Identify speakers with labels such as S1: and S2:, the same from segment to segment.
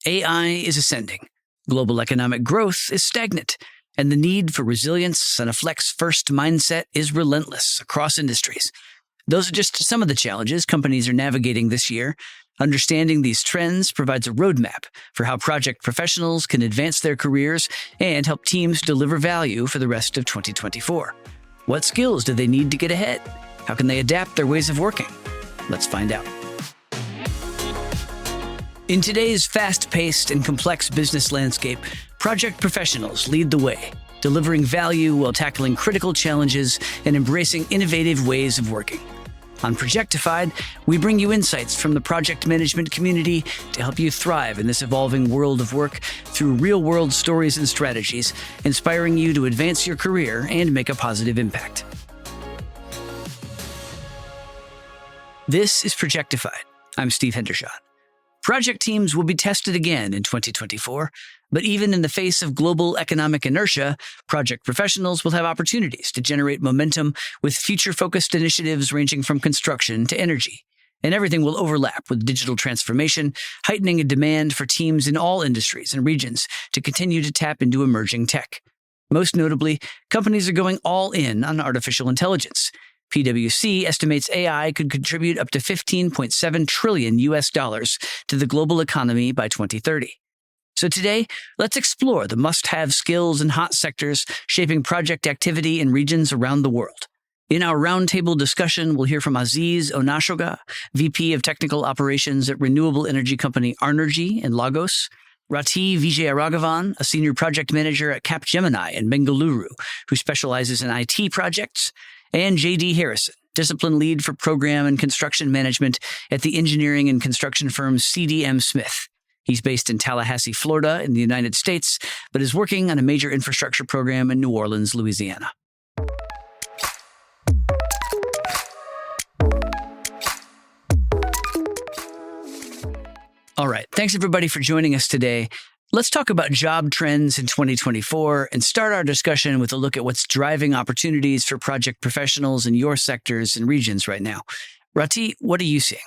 S1: AI is ascending, global economic growth is stagnant, and the need for resilience and a flex-first mindset is relentless across industries. Those are just some of the challenges companies are navigating this year. Understanding these trends provides a roadmap for how project professionals can advance their careers and help teams deliver value for the rest of 2024. What skills do they need to get ahead? How can they adapt their ways of working? Let's find out. In today's fast-paced and complex business landscape, project professionals lead the way, delivering value while tackling critical challenges and embracing innovative ways of working. On Projectified, we bring you insights from the project management community to help you thrive in this evolving world of work through real-world stories and strategies, inspiring you to advance your career and make a positive impact. This is Projectified. I'm Steve Hendershot. Project teams will be tested again in 2024, but even in the face of global economic inertia, project professionals will have opportunities to generate momentum with future-focused initiatives ranging from construction to energy. And everything will overlap with digital transformation, heightening a demand for teams in all industries and regions to continue to tap into emerging tech. Most notably, companies are going all in on artificial intelligence. PwC estimates AI could contribute up to $15.7 trillion to the global economy by 2030. So today, let's explore the must-have skills and hot sectors shaping project activity in regions around the world. In our roundtable discussion, we'll hear from Aziz Onashoga, VP of Technical Operations at renewable energy company Arnergy in Lagos, Rati Vijayaraghavan, a senior project manager at Capgemini in Bengaluru, who specializes in IT projects, and J.D. Harrison, discipline lead for program and construction management at the engineering and construction firm CDM Smith. He's based in Tallahassee, Florida, in the United States, but is working on a major infrastructure program in New Orleans, Louisiana. All right. Thanks, everybody, for joining us today. Let's talk about job trends in 2024 and start our discussion with a look at what's driving opportunities for project professionals in your sectors and regions right now. Rati, what are you seeing?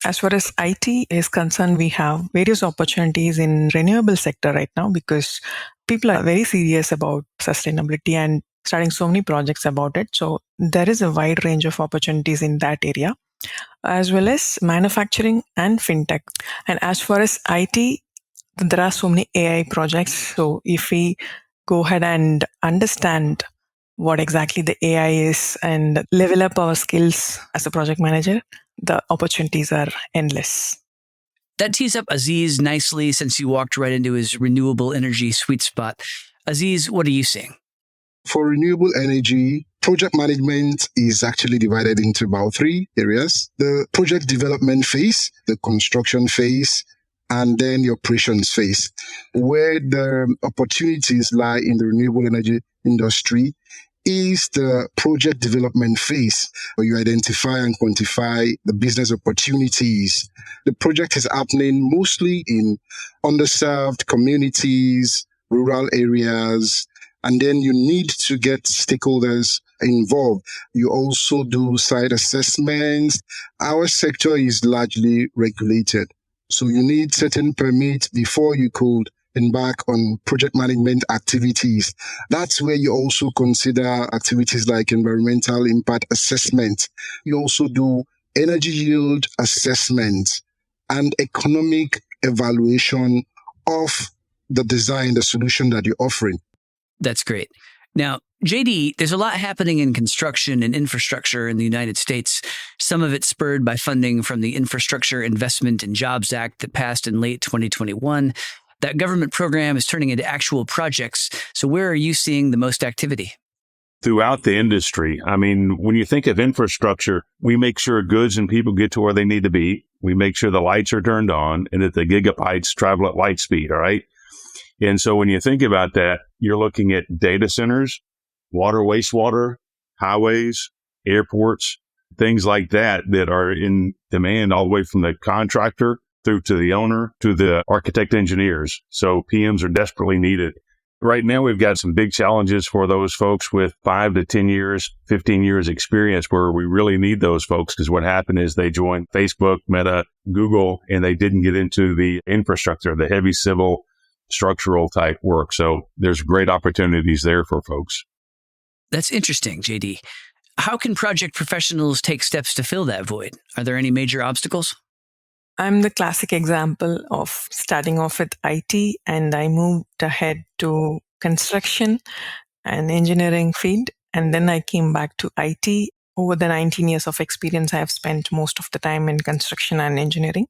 S2: As far as IT is concerned, we have various opportunities in renewable sector right now because people are very serious about sustainability and starting so many projects about it. So there is a wide range of opportunities in that area, as well as manufacturing and fintech. And as far as IT, there are so many AI projects. So if we go ahead and understand what exactly the AI is and level up our skills as a project manager, the opportunities are endless.
S1: That tees up Aziz nicely since you walked right into his renewable energy sweet spot. Aziz, what are you seeing?
S3: For renewable energy, project management is actually divided into about three areas: the project development phase, the construction phase, and then the operations phase. Where the opportunities lie in the renewable energy industry is the project development phase, where you identify and quantify the business opportunities. The project is happening mostly in underserved communities, rural areas, and then you need to get stakeholders involved. You also do site assessments. Our sector is largely regulated, so you need certain permits before you could embark on project management activities. That's where you also consider activities like environmental impact assessment. You also do energy yield assessment and economic evaluation of the design, the solution that you're offering.
S1: That's great. Now, JD, there's a lot happening in construction and infrastructure in the United States, some of it spurred by funding from the Infrastructure Investment and Jobs Act that passed in late 2021. That government program is turning into actual projects. So where are you seeing the most activity?
S4: Throughout the industry. I mean, when you think of infrastructure, we make sure goods and people get to where they need to be. We make sure the lights are turned on and that the gigabytes travel at light speed, all right? And so when you think about that, you're looking at data centers, water, wastewater, highways, airports, things like that that are in demand all the way from the contractor through to the owner to the architect engineers. So PMs are desperately needed. Right now, we've got some big challenges for those folks with 5 to 10 years, 15 years experience where we really need those folks because what happened is they joined Facebook, Meta, Google, and they didn't get into the infrastructure, the heavy civil structural type work. So there's great opportunities there for folks.
S1: That's interesting, JD. How can project professionals take steps to fill that void? Are there any major obstacles?
S2: I'm the classic example of starting off with IT and I moved ahead to construction and engineering field. And then I came back to IT. Over the 19 years of experience, I have spent most of the time in construction and engineering.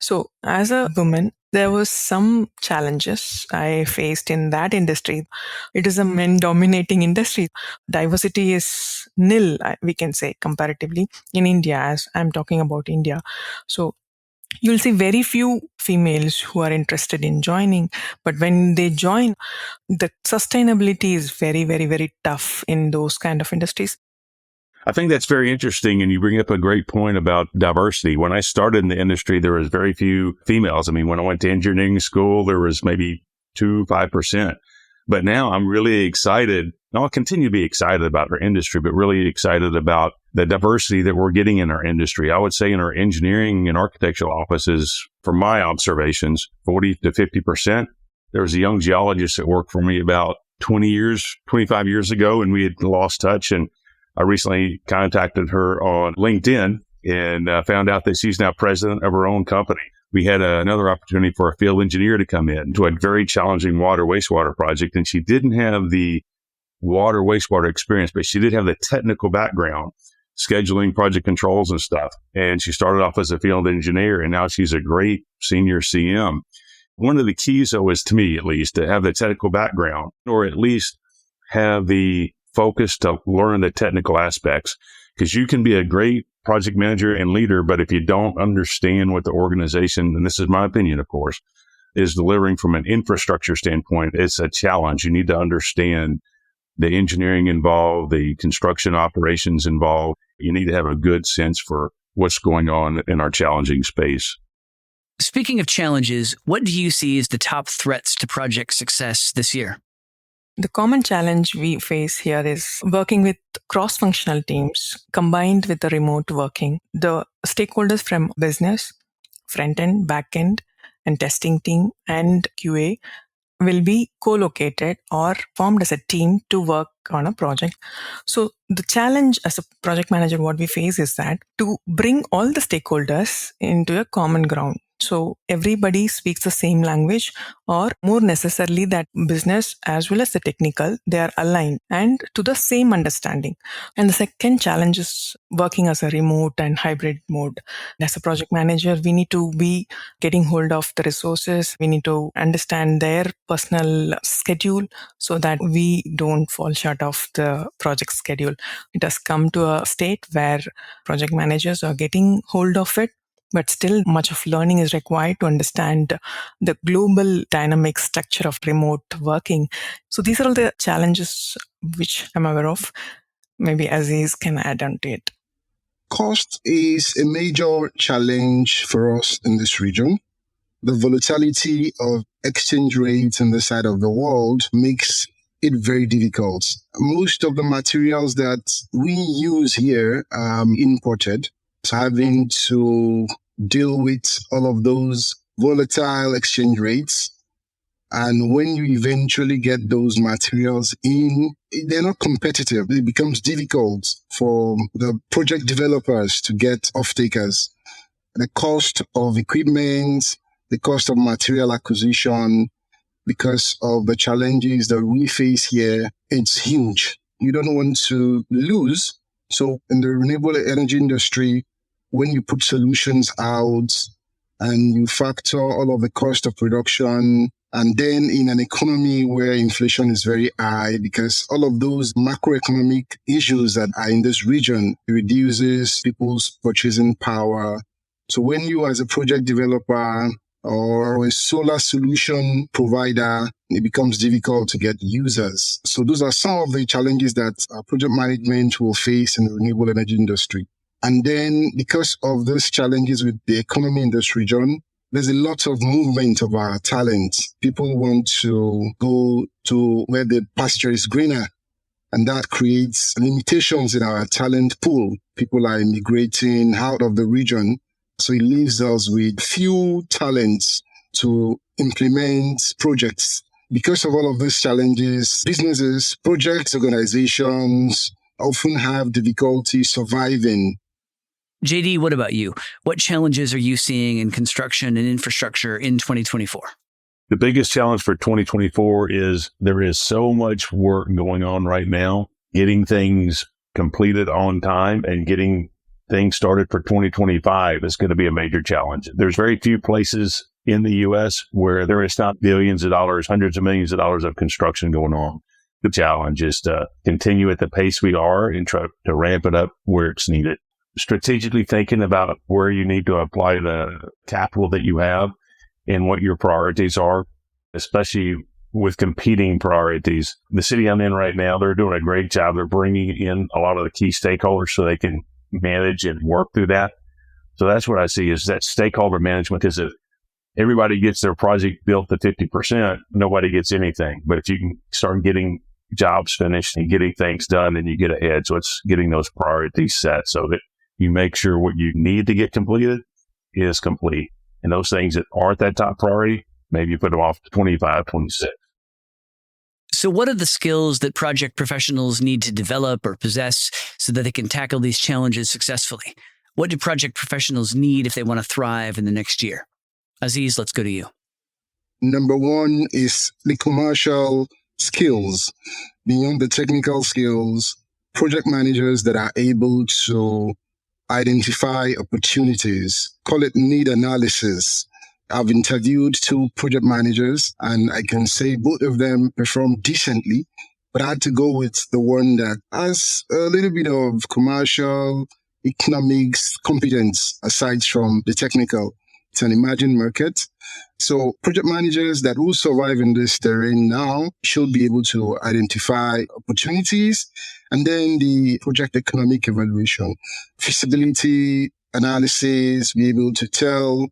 S2: So as a woman, there was some challenges I faced in that industry. It is a men-dominating industry. Diversity is nil, we can say, comparatively in India, as I'm talking about India. So you'll see very few females who are interested in joining, but when they join, the sustainability is very, very, very tough in those kind of industries.
S4: I think that's very interesting. And you bring up a great point about diversity. When I started in the industry, there was very few females. I mean, when I went to engineering school, there was maybe 5%. But now I'm really excited. And I'll continue to be excited about our industry, but really excited about the diversity that we're getting in our industry. I would say in our engineering and architectural offices, from my observations, 40 to 50%. There was a young geologist that worked for me about 25 years ago, and we had lost touch. And I recently contacted her on LinkedIn and found out that she's now president of her own company. We had another opportunity for a field engineer to come in to a very challenging water wastewater project. And she didn't have the water wastewater experience, but she did have the technical background, scheduling, project controls and stuff. And she started off as a field engineer, and now she's a great senior CM. One of the keys, though, is to me, at least, to have the technical background, or at least have the focus to learn the technical aspects, because you can be a great project manager and leader, but if you don't understand what the organization, and this is my opinion, of course, is delivering from an infrastructure standpoint, it's a challenge. You need to understand the engineering involved, the construction operations involved. You need to have a good sense for what's going on in our challenging space.
S1: Speaking of challenges, what do you see as the top threats to project success this year?
S2: The common challenge we face here is working with cross-functional teams combined with the remote working. The stakeholders from business, front-end, back-end, and testing team and QA will be co-located or formed as a team to work on a project. So the challenge as a project manager, what we face is that to bring all the stakeholders into a common ground. So everybody speaks the same language, or more necessarily that business as well as the technical, they are aligned and to the same understanding. And the second challenge is working as a remote and hybrid mode. As a project manager, we need to be getting hold of the resources. We need to understand their personal schedule so that we don't fall short of the project schedule. It has come to a state where project managers are getting hold of it, but still much of learning is required to understand the global dynamic structure of remote working. So these are all the challenges which I'm aware of. Maybe Aziz can add on to it.
S3: Cost is a major challenge for us in this region. The volatility of exchange rates on the side of the world makes it very difficult. Most of the materials that we use here are imported. So having to deal with all of those volatile exchange rates. And when you eventually get those materials in, they're not competitive. It becomes difficult for the project developers to get off-takers. The cost of equipment, the cost of material acquisition, because of the challenges that we face here, it's huge. You don't want to lose. So in the renewable energy industry, when you put solutions out and you factor all of the cost of production, and then in an economy where inflation is very high, because all of those macroeconomic issues that are in this region reduces people's purchasing power. So when you as a project developer or a solar solution provider, it becomes difficult to get users. So those are some of the challenges that project management will face in the renewable energy industry. And then because of those challenges with the economy in this region, There's a lot of movement of our talent. People want to go to where the pasture is greener, and that creates limitations in our talent pool. People are immigrating out of the region, so it leaves us with few talents to implement projects. Because of all of these challenges, businesses, projects, organizations often have difficulty surviving.
S1: JD, what about you? What challenges are you seeing in construction and infrastructure in 2024?
S4: The biggest challenge for 2024 is there is so much work going on right now, getting things completed on time and getting things started for 2025 is going to be a major challenge. There's very few places in the U.S. where there is not billions of dollars, hundreds of millions of dollars of construction going on. The challenge is to continue at the pace we are and try to ramp it up where it's needed. Strategically thinking about where you need to apply the capital that you have and what your priorities are, especially with competing priorities. The city I'm in right now, they're doing a great job. They're bringing in a lot of the key stakeholders so they can manage and work through that. So that's what I see is that stakeholder management is if everybody gets their project built to 50%, nobody gets anything. But if you can start getting jobs finished and getting things done, then you get ahead. So it's getting those priorities set so that you make sure what you need to get completed is complete. And those things that aren't that top priority, maybe you put them off to 25, 26.
S1: So what are the skills that project professionals need to develop or possess so that they can tackle these challenges successfully? What do project professionals need if they want to thrive in the next year? Aziz, let's go to you.
S3: Number one is the commercial skills. Beyond the technical skills, project managers that are able to identify opportunities, call it need analysis. I've interviewed 2 project managers and I can say both of them performed decently, but I had to go with the one that has a little bit of commercial economics competence aside from the technical. It's an emerging market. So project managers that will survive in this terrain now should be able to identify opportunities and then the project economic evaluation, feasibility analysis, be able to tell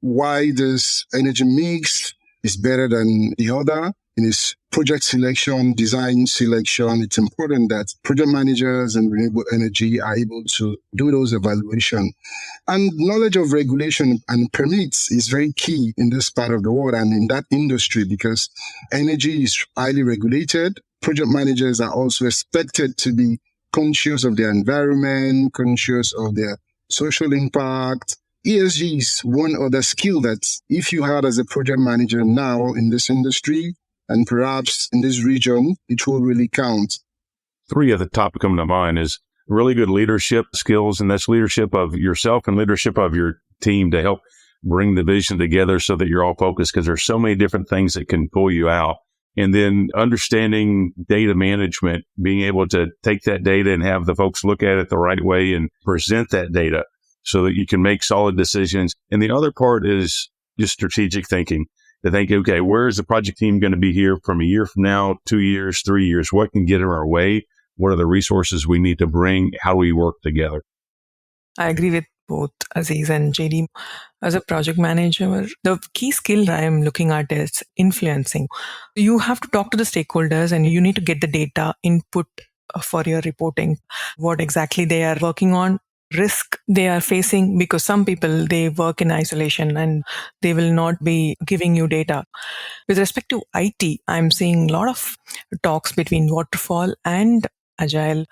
S3: why this energy mix is better than the other. In its project selection, design selection, it's important that project managers and renewable energy are able to do those evaluations. And knowledge of regulation and permits is very key in this part of the world and in that industry because energy is highly regulated. Project managers are also expected to be conscious of their environment, conscious of their social impact. ESG is one other skill that if you had as a project manager now in this industry, and perhaps in this region, it will really count.
S4: 3 at the top coming to mind is really good leadership skills, and that's leadership of yourself and leadership of your team to help bring the vision together so that you're all focused because there's so many different things that can pull you out. And then understanding data management, being able to take that data and have the folks look at it the right way and present that data so that you can make solid decisions. And the other part is just strategic thinking. To think, okay, where is the project team going to be here from a year from now, 2 years, 3 years? What can get in our way? What are the resources we need to bring? How do we work together?
S2: I agree with both Aziz and JD. As a project manager, the key skill I am looking at is influencing. You have to talk to the stakeholders and you need to get the data input for your reporting, what exactly they are working on, risk they are facing, because some people, they work in isolation and they will not be giving you data. With respect to IT, I'm seeing a lot of talks between waterfall and agile.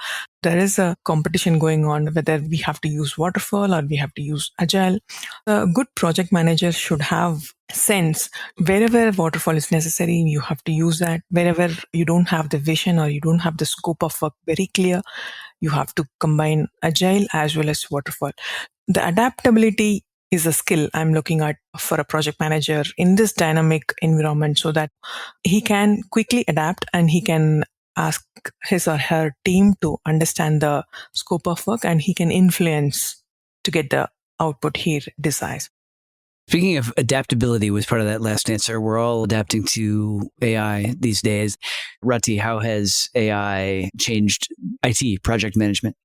S2: There is a competition going on whether we have to use waterfall or we have to use agile. A good project manager should have sense wherever waterfall is necessary, you have to use that. Wherever you don't have the vision or you don't have the scope of work very clear, you have to combine agile as well as waterfall. The adaptability is a skill I'm looking at for a project manager in this dynamic environment so that he can quickly adapt and he can ask his or her team to understand the scope of work and he can influence to get the output he desires.
S1: Speaking of adaptability was part of that last answer. We're all adapting to AI these days. Rati, how has AI changed IT project management?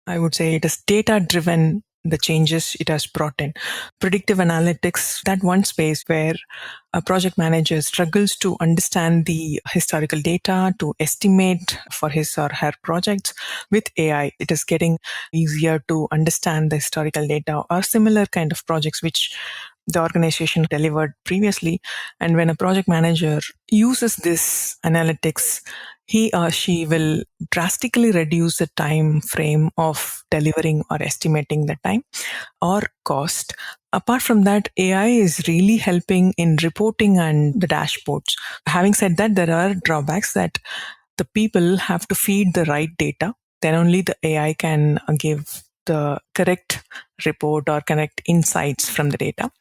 S2: I would say it is data-driven the changes it has brought in. Predictive analytics, that one space where a project manager struggles to understand the historical data to estimate for his or her projects. With AI, it is getting easier to understand the historical data or similar kind of projects which the organization delivered previously. And when a project manager uses this analytics, he or she will drastically reduce the time frame of delivering or estimating the time or cost. Apart from that, AI is really helping in reporting and the dashboards. Having said that, there are drawbacks that the people have to feed the right data. Then only the AI can give the correct report or correct insights from the data.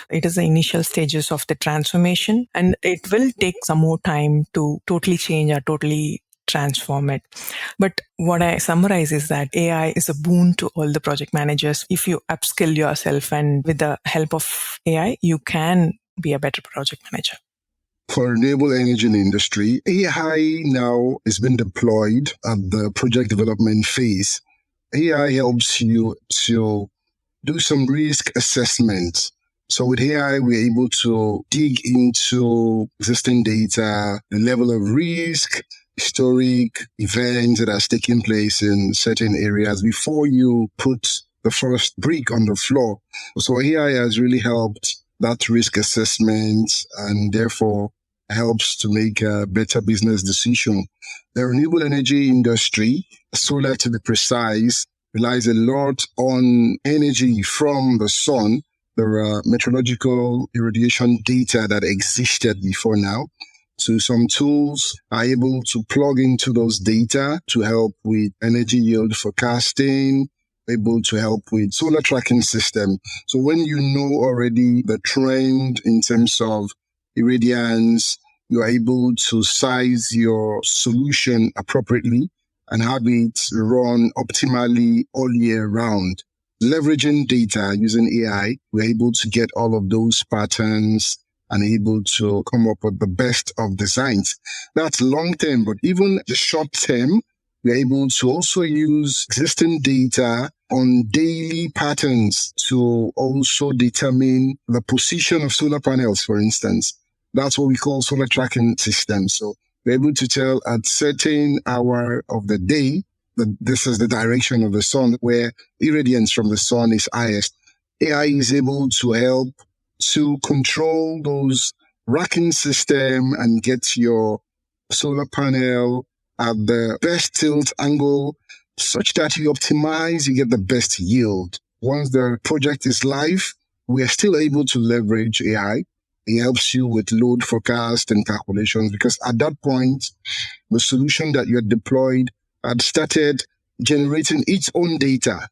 S2: It is the initial stages of the transformation, and it will take some more time to totally change or totally transform it. But what I summarize is that AI is a boon to all the project managers. If you upskill yourself and with the help of AI, you can be a better project manager.
S3: For renewable energy in the industry, AI now is being deployed at the project development phase. AI helps you to do some risk assessment. So with AI, we're able to dig into existing data, the level of risk, historic events that are taking place in certain areas before you put the first brick on the floor. So AI has really helped that risk assessment and therefore helps to make a better business decision. The renewable energy industry, solar to be precise, relies a lot on energy from the sun. There are meteorological irradiation data that existed before now. So some tools are able to plug into those data to help with energy yield forecasting, able to help with solar tracking system. So when you know already the trend in terms of irradiance, you are able to size your solution appropriately and have it run optimally all year round. Leveraging data using AI, we're able to get all of those patterns and able to come up with the best of designs. That's long term, but even the short term, we're able to also use existing data on daily patterns to also determine the position of solar panels, for instance. That's what we call solar tracking systems. So we're able to tell at certain hour of the day that this is the direction of the sun where irradiance from the sun is highest. AI is able to help to control those racking system and get your solar panel at the best tilt angle such that you optimize, you get the best yield. Once the project is live, we are still able to leverage AI. It helps you with load forecast and calculations because at that point, the solution that you had deployed had started generating its own data.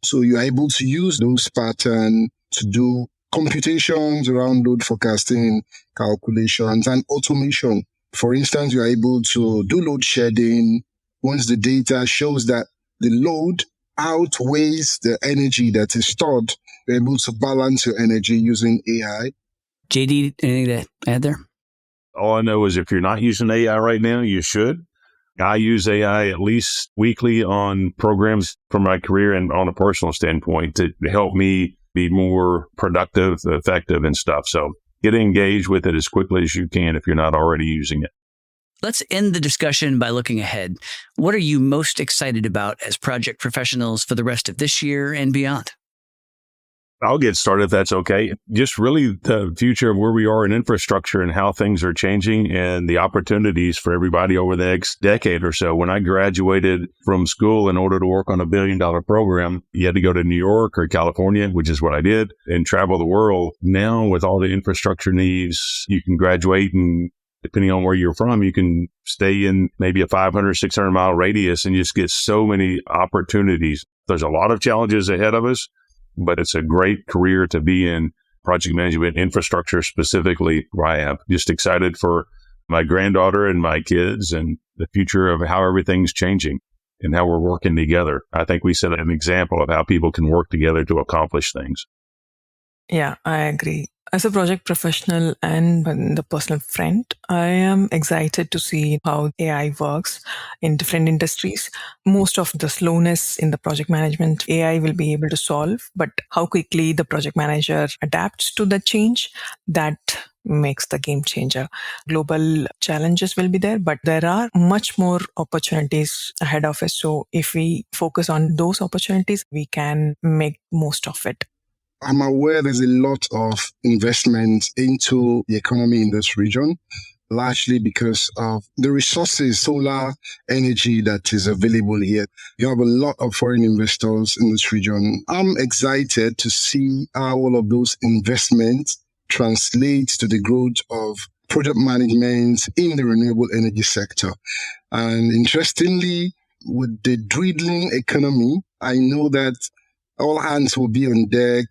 S3: So you're able to use those patterns to do computations around load forecasting, calculations, and automation. For instance, you're able to do load shedding once the data shows that the load outweighs the energy that is stored. You're able to balance your energy using AI.
S1: JD, anything to add there?
S4: All I know is if you're not using AI right now, you should. I use AI at least weekly on programs from my career and on a personal standpoint to help me be more productive, effective, and stuff. So get engaged with it as quickly as you can if you're not already using it.
S1: Let's end the discussion by looking ahead. What are you most excited about as project professionals for the rest of this year and beyond?
S4: I'll get started if that's okay. Just really the future of where we are in infrastructure and how things are changing and the opportunities for everybody over the next decade or so. When I graduated from school, in order to work on $1 billion program, you had to go to New York or California, which is what I did, and travel the world. Now, with all the infrastructure needs, you can graduate and depending on where you're from, you can stay in maybe a 500, 600 mile radius and just get so many opportunities. There's a lot of challenges ahead of us, but it's a great career to be in, project management, infrastructure specifically, where I am. Just excited for my granddaughter and my kids and the future of how everything's changing and how we're working together. I think we set an example of how people can work together to accomplish things.
S2: Yeah, I agree. As a project professional and the personal friend, I am excited to see how AI works in different industries. Most of the slowness in the project management, AI will be able to solve, but how quickly the project manager adapts to the change, that makes the game changer. Global challenges will be there, but there are much more opportunities ahead of us. So if we focus on those opportunities, we can make most of it.
S3: I'm aware there's a lot of investment into the economy in this region, largely because of the resources, solar energy that is available here. You have a lot of foreign investors in this region. I'm excited to see how all of those investments translate to the growth of project management in the renewable energy sector. And interestingly, with the dwindling economy, I know that all hands will be on deck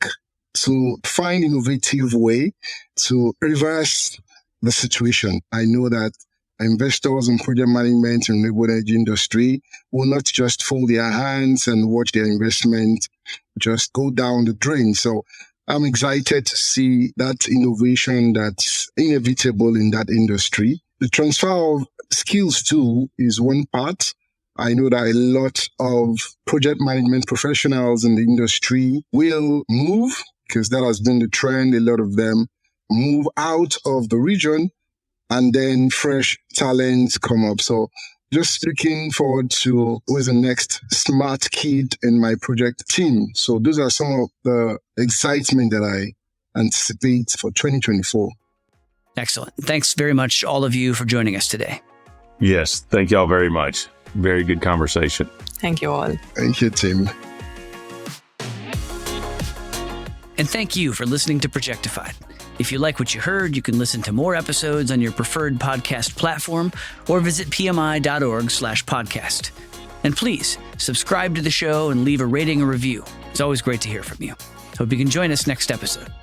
S3: to find innovative way to reverse the situation. I know that investors in project management and renewable energy industry will not just fold their hands and watch their investment just go down the drain. So I'm excited to see that innovation that's inevitable in that industry. The transfer of skills too is one part. I know that a lot of project management professionals in the industry will move, because that has been the trend. A lot of them move out of the region and then fresh talents come up. So just looking forward to who is the next smart kid in my project team. So those are some of the excitement that I anticipate for 2024.
S1: Excellent. Thanks very much, all of you, for joining us today.
S4: Yes, thank y'all very much. Very good conversation.
S2: Thank you all.
S3: Thank you, Tim.
S1: And thank you for listening to Projectified. If you like what you heard, you can listen to more episodes on your preferred podcast platform or visit pmi.org/podcast. And please subscribe to the show and leave a rating or review. It's always great to hear from you. Hope you can join us next episode.